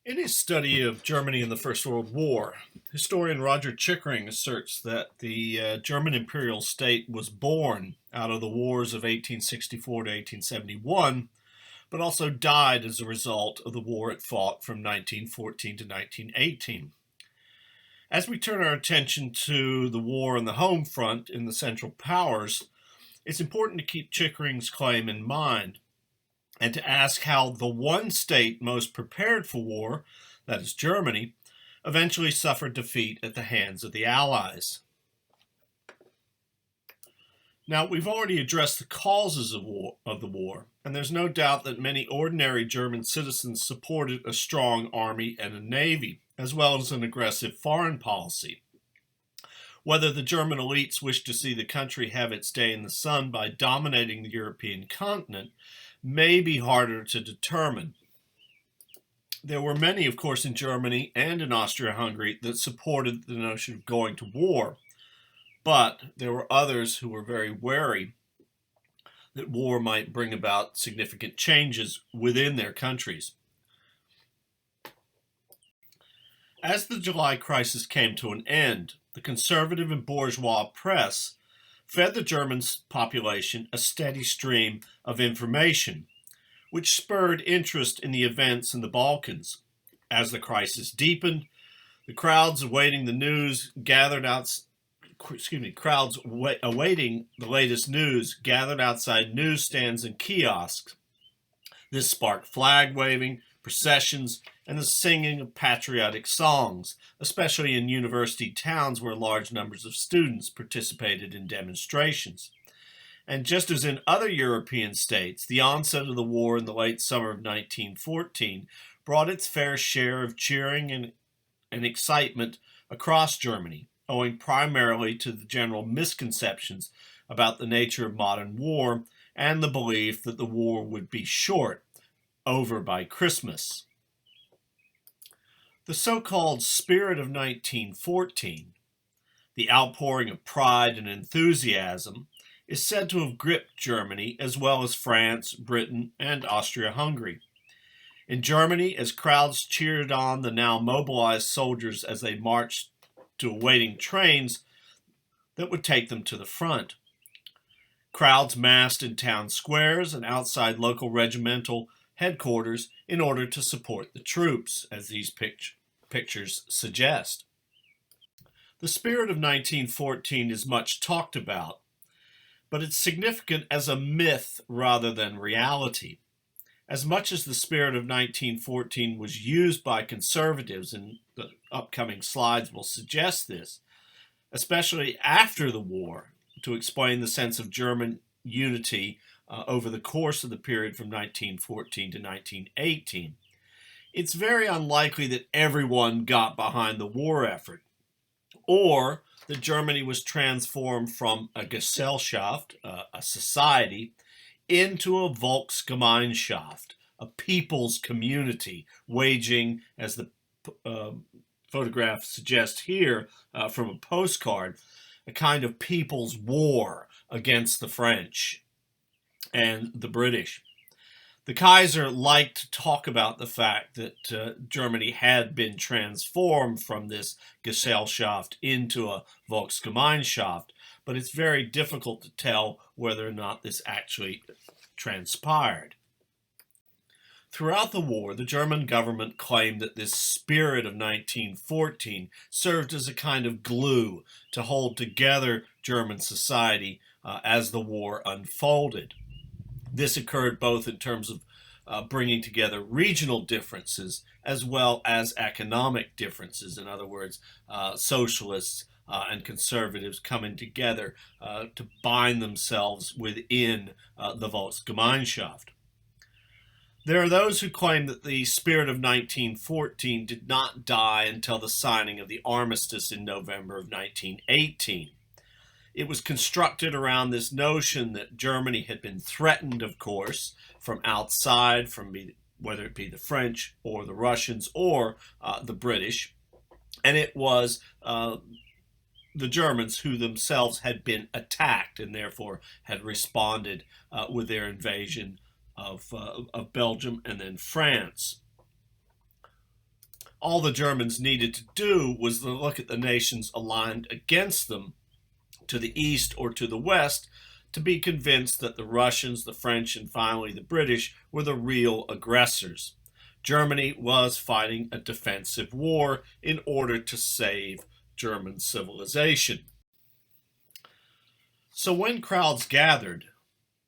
In his study of Germany in the First World War, historian Roger Chickering asserts that the German imperial state was born out of the wars of 1864 to 1871, but also died as a result of the war it fought from 1914 to 1918. As we turn our attention to the war on the home front in the Central Powers, it's important to keep Chickering's claim in mind and to ask how the one state most prepared for war, that is Germany, eventually suffered defeat at the hands of the Allies. Now, we've already addressed the causes of the war, and there's no doubt that many ordinary German citizens supported a strong army and a navy, as well as an aggressive foreign policy. Whether the German elites wished to see the country have its day in the sun by dominating the European continent may be harder to determine. There were many, of course, in Germany and in Austria-Hungary that supported the notion of going to war, but there were others who were very wary that war might bring about significant changes within their countries. As the July crisis came to an end, the conservative and bourgeois press fed the German population a steady stream of information, which spurred interest in the events in the Balkans. As the crisis deepened, the crowds awaiting the news awaiting the latest news gathered outside newsstands and kiosks. This sparked flag waving, processions, and the singing of patriotic songs, especially in university towns where large numbers of students participated in demonstrations. And just as in other European states, the onset of the war in the late summer of 1914 brought its fair share of cheering and excitement across Germany, owing primarily to the general misconceptions about the nature of modern war and the belief that the war would be short, over by Christmas. The so-called spirit of 1914, the outpouring of pride and enthusiasm, is said to have gripped Germany as well as France, Britain, and Austria-Hungary. In Germany, as crowds cheered on the now mobilized soldiers as they marched to awaiting trains that would take them to the front. Crowds massed in town squares and outside local regimental headquarters in order to support the troops, as these pictures suggest. The spirit of 1914 is much talked about, but it's significant as a myth rather than reality. As much as the spirit of 1914 was used by conservatives, and the upcoming slides will suggest this, especially after the war, to explain the sense of German unity over the course of the period from 1914 to 1918. It's very unlikely that everyone got behind the war effort, or that Germany was transformed from a Gesellschaft, a society, into a Volksgemeinschaft, a people's community, waging, as the photograph suggests here from a postcard, a kind of people's war against the French and the British. The Kaiser liked to talk about the fact that Germany had been transformed from this Gesellschaft into a Volksgemeinschaft, but it's very difficult to tell whether or not this actually transpired. Throughout the war, the German government claimed that this spirit of 1914 served as a kind of glue to hold together German society as the war unfolded. This occurred both in terms of bringing together regional differences as well as economic differences. In other words, socialists and conservatives coming together to bind themselves within the Volksgemeinschaft. There are those who claim that the spirit of 1914 did not die until the signing of the armistice in November of 1918. It was constructed around this notion that Germany had been threatened, of course, from outside, whether it be the French or the Russians or the British, and it was the Germans who themselves had been attacked and therefore had responded with their invasion of Belgium and then France. All the Germans needed to do was to look at the nations aligned against them to the east or to the west to be convinced that the Russians, the French, and finally the British were the real aggressors. Germany was fighting a defensive war in order to save German civilization. So when crowds gathered,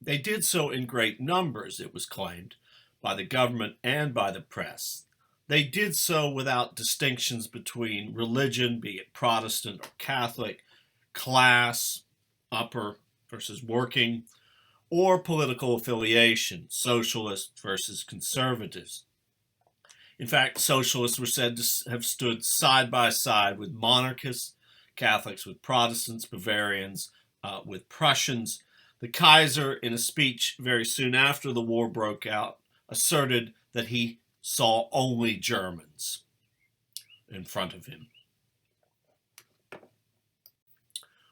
they did so in great numbers, it was claimed, by the government and by the press. They did so without distinctions between religion, be it Protestant or Catholic, class, upper versus working, or political affiliation, socialists versus conservatives. In fact, socialists were said to have stood side by side with monarchists, Catholics with Protestants, Bavarians with Prussians. The Kaiser, in a speech very soon after the war broke out, asserted that he saw only Germans in front of him.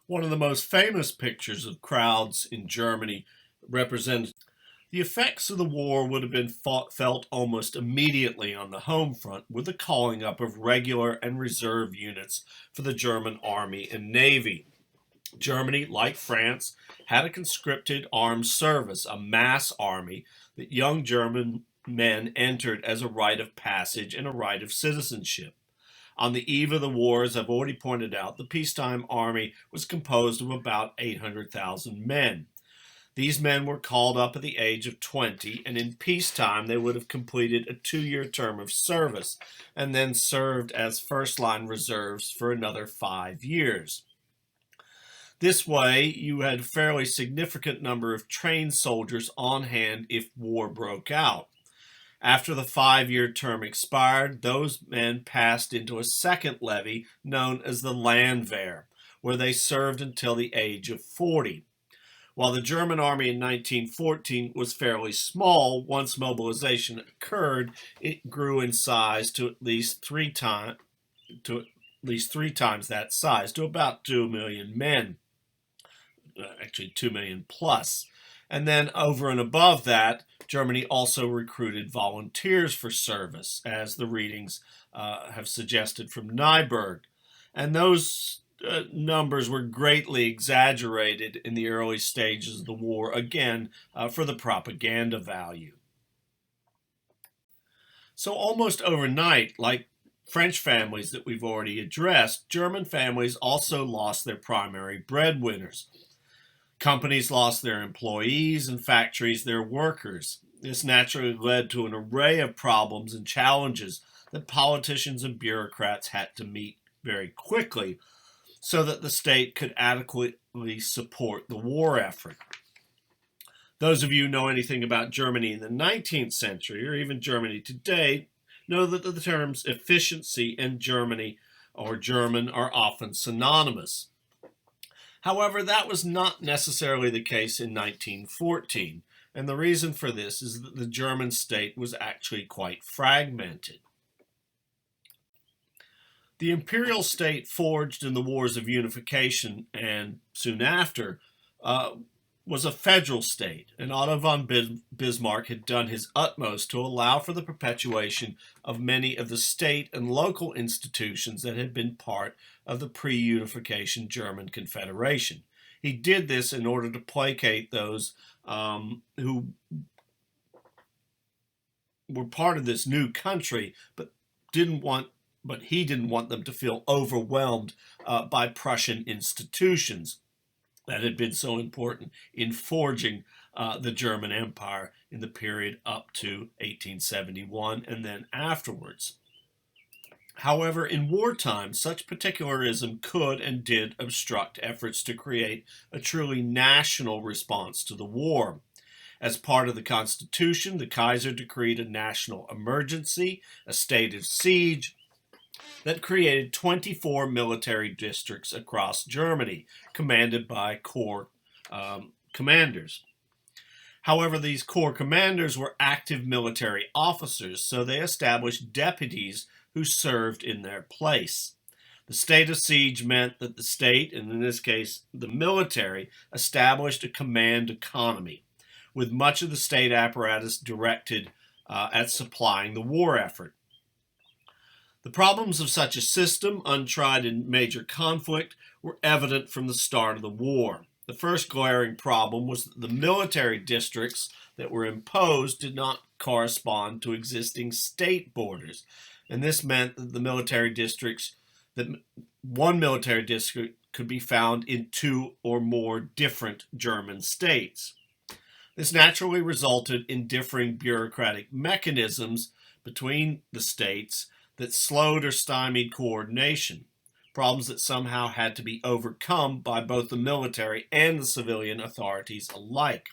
One of the most famous pictures of crowds in Germany represents the effects of the war would have been felt almost immediately on the home front with the calling up of regular and reserve units for the German army and navy. Germany, like France, had a conscripted armed service, a mass army that young German men entered as a rite of passage and a rite of citizenship. On the eve of the war, as I've already pointed out, the peacetime army was composed of about 800,000 men. These men were called up at the age of 20, and in peacetime they would have completed a 2-year term of service and then served as first-line reserves for another 5 years. This way, you had a fairly significant number of trained soldiers on hand if war broke out. After the 5-year term expired, those men passed into a second levy known as the Landwehr, where they served until the age of 40. While the German army in 1914 was fairly small, once mobilization occurred, it grew in size to at least three times that size, to about 2 million men. Actually 2 million plus. And then over and above that, Germany also recruited volunteers for service, as the readings have suggested from Nyberg. And those numbers were greatly exaggerated in the early stages of the war, again, for the propaganda value. So almost overnight, like French families that we've already addressed, German families also lost their primary breadwinners. Companies lost their employees and factories their workers. This naturally led to an array of problems and challenges that politicians and bureaucrats had to meet very quickly so that the state could adequately support the war effort. Those of you who know anything about Germany in the 19th century, or even Germany today, know that the terms efficiency and Germany or German are often synonymous. However, that was not necessarily the case in 1914, and the reason for this is that the German state was actually quite fragmented. The imperial state forged in the wars of unification and soon after was a federal state, and Otto von Bismarck had done his utmost to allow for the perpetuation of many of the state and local institutions that had been part of the pre-unification German Confederation. He did this in order to placate those who were part of this new country, but he didn't want them to feel overwhelmed by Prussian institutions that had been so important in forging the German Empire in the period up to 1871 and then afterwards. However, in wartime, such particularism could and did obstruct efforts to create a truly national response to the war. As part of the Constitution, the Kaiser decreed a national emergency, a state of siege, that created 24 military districts across Germany, commanded by corps commanders. However, these corps commanders were active military officers, so they established deputies who served in their place. The state of siege meant that the state, and in this case the military, established a command economy, with much of the state apparatus directed at supplying the war effort. The problems of such a system, untried in major conflict, were evident from the start of the war. The first glaring problem was that the military districts that were imposed did not correspond to existing state borders. And this meant that that one military district could be found in two or more different German states. This naturally resulted in differing bureaucratic mechanisms between the states that slowed or stymied coordination, problems that somehow had to be overcome by both the military and the civilian authorities alike.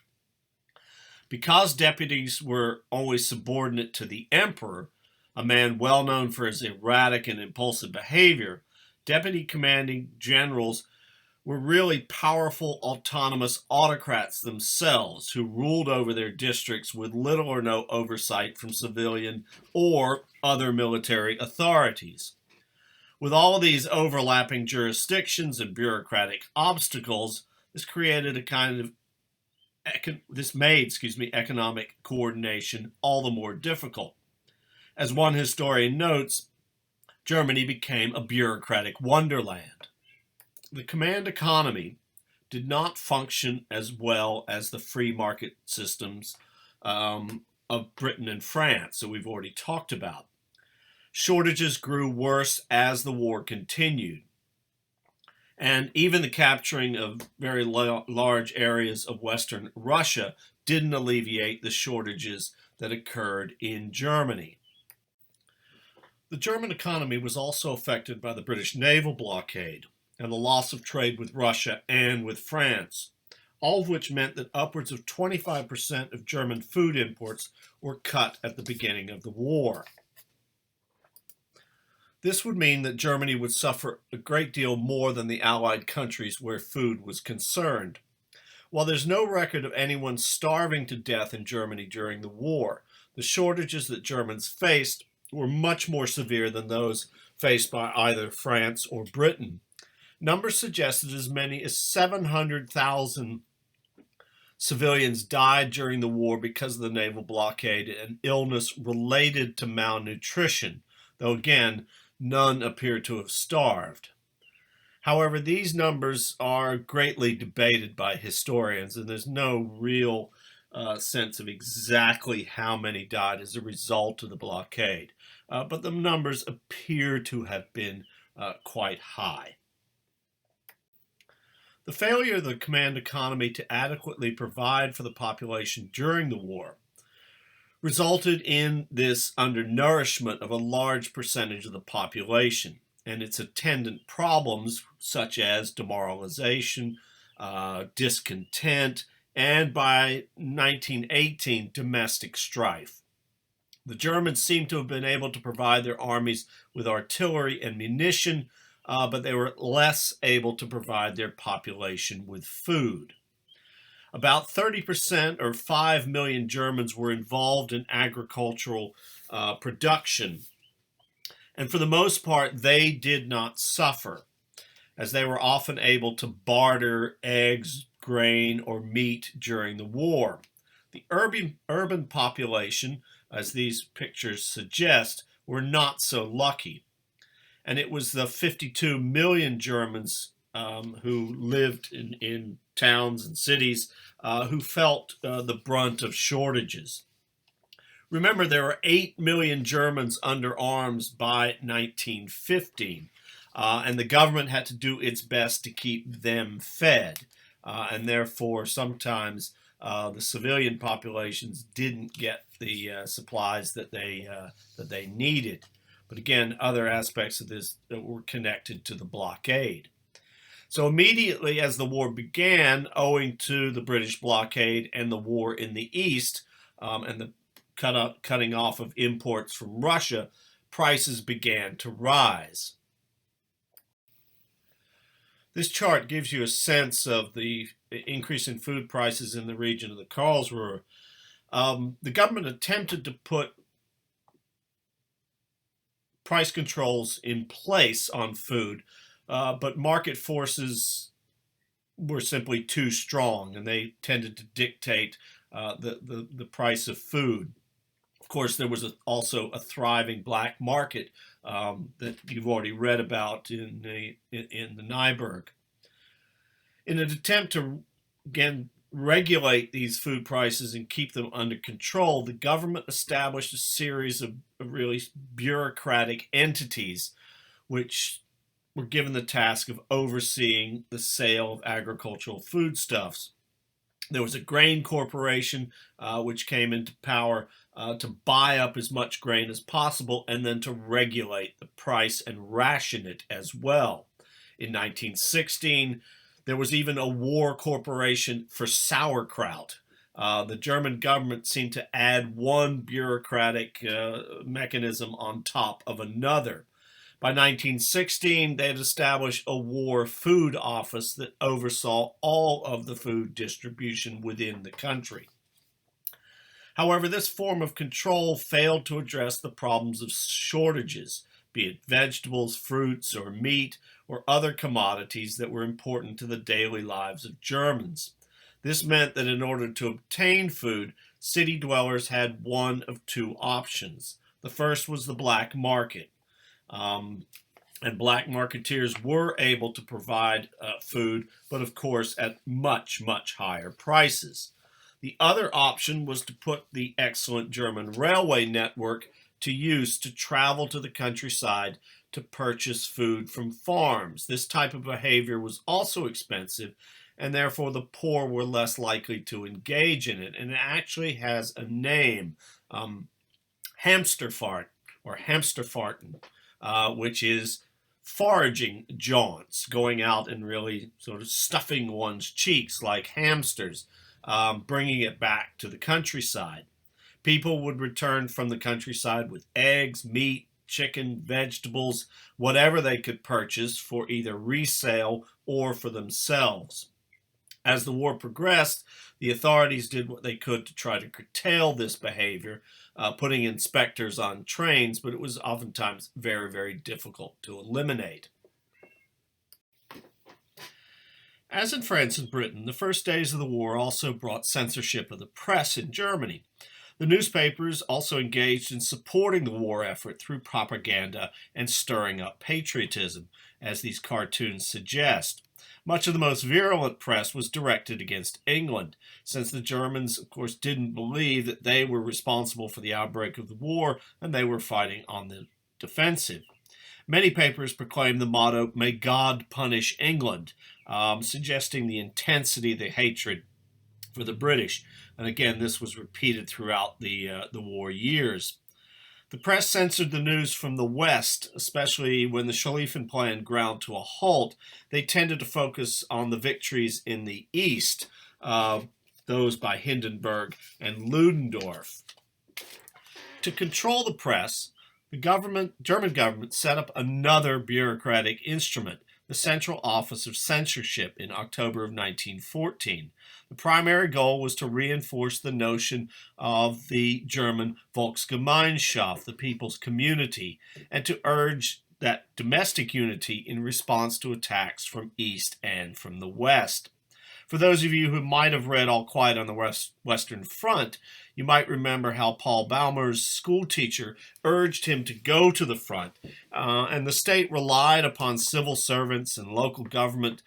Because deputies were always subordinate to the emperor, a man well known for his erratic and impulsive behavior, deputy commanding generals were really powerful autonomous autocrats themselves who ruled over their districts with little or no oversight from civilian or other military authorities. With all of these overlapping jurisdictions and bureaucratic obstacles, this created a kind of economic coordination all the more difficult. As one historian notes, Germany became a bureaucratic wonderland. The command economy did not function as well as the free market systems of Britain and France that we've already talked about. Shortages grew worse as the war continued. And even the capturing of very large areas of Western Russia didn't alleviate the shortages that occurred in Germany. The German economy was also affected by the British naval blockade and the loss of trade with Russia and with France, all of which meant that upwards of 25% of German food imports were cut at the beginning of the war. This would mean that Germany would suffer a great deal more than the Allied countries where food was concerned. While there's no record of anyone starving to death in Germany during the war, the shortages that Germans faced were much more severe than those faced by either France or Britain. Numbers suggested as many as 700,000 civilians died during the war because of the naval blockade and illness related to malnutrition, though again, none appear to have starved. However, these numbers are greatly debated by historians, and there's no real sense of exactly how many died as a result of the blockade. But the numbers appear to have been quite high. The failure of the command economy to adequately provide for the population during the war resulted in this undernourishment of a large percentage of the population and its attendant problems such as demoralization, discontent, and by 1918, domestic strife. The Germans seem to have been able to provide their armies with artillery and munition, but they were less able to provide their population with food. About 30% or 5 million Germans were involved in agricultural production. And for the most part, they did not suffer, as they were often able to barter eggs, grain, or meat during the war. The urban population, as these pictures suggest, were not so lucky. And it was the 52 million Germans who lived in towns and cities who felt the brunt of shortages. Remember, there were 8 million Germans under arms by 1915, and the government had to do its best to keep them fed, and therefore sometimes the civilian populations didn't get the supplies that they needed. But again, other aspects of this that were connected to the blockade. So immediately as the war began, owing to the British blockade and the war in the East, and the cutting off of imports from Russia, prices began to rise. This chart gives you a sense of the increase in food prices in the region of the Karlsruhe. The government attempted to put price controls in place on food, but market forces were simply too strong, and they tended to dictate the price of food. Of course, there was also a thriving black market that you've already read about in the Nyberg. In an attempt to, again, regulate these food prices and keep them under control, the government established a series of really bureaucratic entities which were given the task of overseeing the sale of agricultural foodstuffs. There was a grain corporation which came into power to buy up as much grain as possible and then to regulate the price and ration it as well. In 1916, there was even a war corporation for sauerkraut. The German government seemed to add one bureaucratic mechanism on top of another. By 1916, they had established a war food office that oversaw all of the food distribution within the country. However, this form of control failed to address the problems of shortages, be it vegetables, fruits, or meat, or other commodities that were important to the daily lives of Germans. This meant that in order to obtain food, city dwellers had one of two options. The first was the black market. And black marketeers were able to provide food, but of course at much, much higher prices. The other option was to put the excellent German railway network to use to travel to the countryside to purchase food from farms. This type of behavior was also expensive, and therefore the poor were less likely to engage in it. And it actually has a name, hamsterfart or hamsterfarten. Which is foraging jaunts, going out and really sort of stuffing one's cheeks like hamsters, bringing it back to the countryside. People would return from the countryside with eggs, meat, chicken, vegetables, whatever they could purchase for either resale or for themselves. As the war progressed, the authorities did what they could to try to curtail this behavior, putting inspectors on trains, but it was oftentimes very, very difficult to eliminate. As in France and Britain, the first days of the war also brought censorship of the press in Germany. The newspapers also engaged in supporting the war effort through propaganda and stirring up patriotism, as these cartoons suggest. Much of the most virulent press was directed against England, since the Germans, of course, didn't believe that they were responsible for the outbreak of the war and they were fighting on the defensive. Many papers proclaimed the motto, "May God punish England," suggesting the intensity of the hatred for the British. And again, this was repeated throughout the war years. The press censored the news from the West, especially when the Schlieffen Plan ground to a halt. They tended to focus on the victories in the East, those by Hindenburg and Ludendorff. To control the press, the German government set up another bureaucratic instrument, the Central Office of Censorship, in October of 1914. The primary goal was to reinforce the notion of the German Volksgemeinschaft, the people's community, and to urge that domestic unity in response to attacks from East and from the West. For those of you who might have read All Quiet on the Western Front, you might remember how Paul Baumer's school teacher urged him to go to the front, and the state relied upon civil servants and local government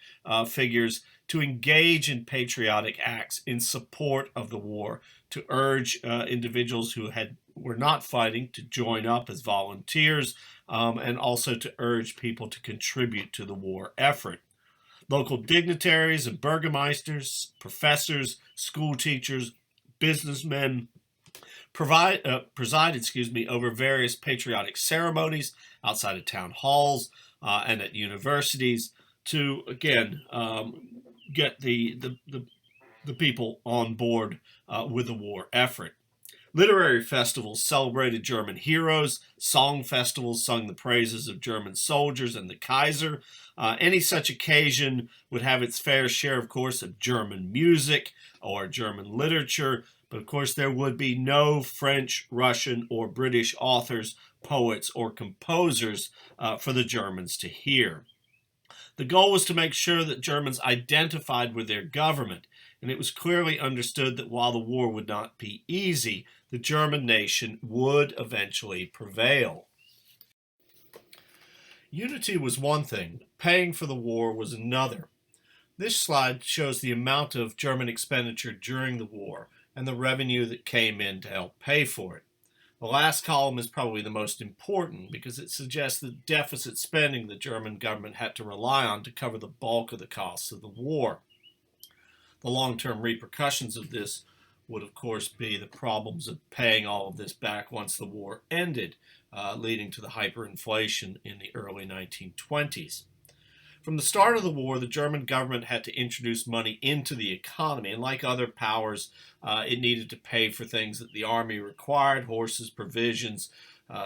figures to engage in patriotic acts in support of the war, to urge individuals who were not fighting to join up as volunteers, and also to urge people to contribute to the war effort. Local dignitaries and burgomeisters, professors, school teachers, businessmen presided over various patriotic ceremonies outside of town halls and at universities to, again, get the people on board with the war effort. Literary festivals celebrated German heroes. Song festivals sung the praises of German soldiers and the Kaiser. Any such occasion would have its fair share, of course, of German music or German literature. But, of course, there would be no French, Russian, or British authors, poets, or composers for the Germans to hear. The goal was to make sure that Germans identified with their government and it was clearly understood that while the war would not be easy, the German nation would eventually prevail. Unity was one thing, paying for the war was another. This slide shows the amount of German expenditure during the war and the revenue that came in to help pay for it. The last column is probably the most important because it suggests the deficit spending the German government had to rely on to cover the bulk of the costs of the war. The long-term repercussions of this would, of course, be the problems of paying all of this back once the war ended, leading to the hyperinflation in the early 1920s. From the start of the war, the German government had to introduce money into the economy, and like other powers, it needed to pay for things that the army required: horses, provisions,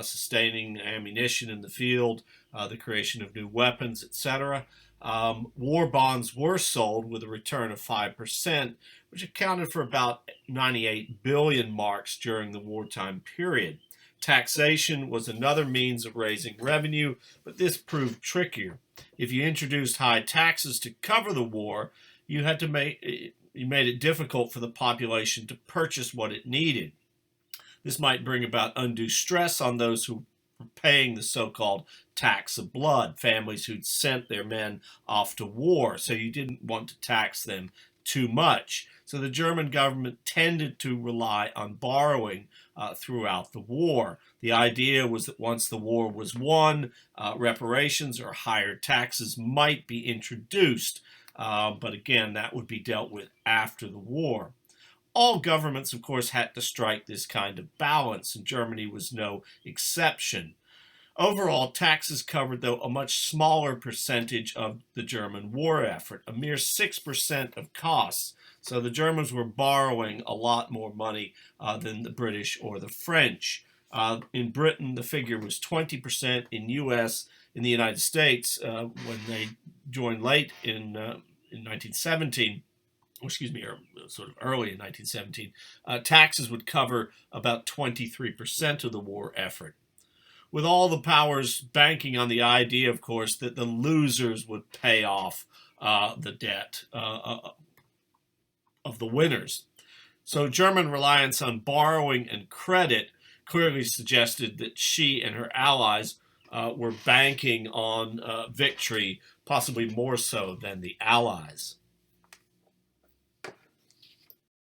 sustaining ammunition in the field, the creation of new weapons, etc. War bonds were sold with a return of 5%, which accounted for about 98 billion marks during the wartime period. Taxation was another means of raising revenue, but this proved trickier. If you introduced high taxes to cover the war, you made it difficult for the population to purchase what it needed. This might bring about undue stress on those who were paying the so-called tax of blood, families who'd sent their men off to war, so you didn't want to tax them too much. So the German government tended to rely on borrowing throughout the war. The idea was that once the war was won, reparations or higher taxes might be introduced, but again, that would be dealt with after the war. All governments, of course, had to strike this kind of balance, and Germany was no exception. Overall, taxes covered, though, a much smaller percentage of the German war effort, a mere 6% of costs. So the Germans were borrowing a lot more money than the British or the French. In Britain, the figure was 20%. In the United States, when they joined late in 1917, or sort of early in 1917, taxes would cover about 23% of the war effort, with all the powers banking on the idea, of course, that the losers would pay off the debt of the winners. So German reliance on borrowing and credit clearly suggested that she and her allies were banking on victory, possibly more so than the Allies.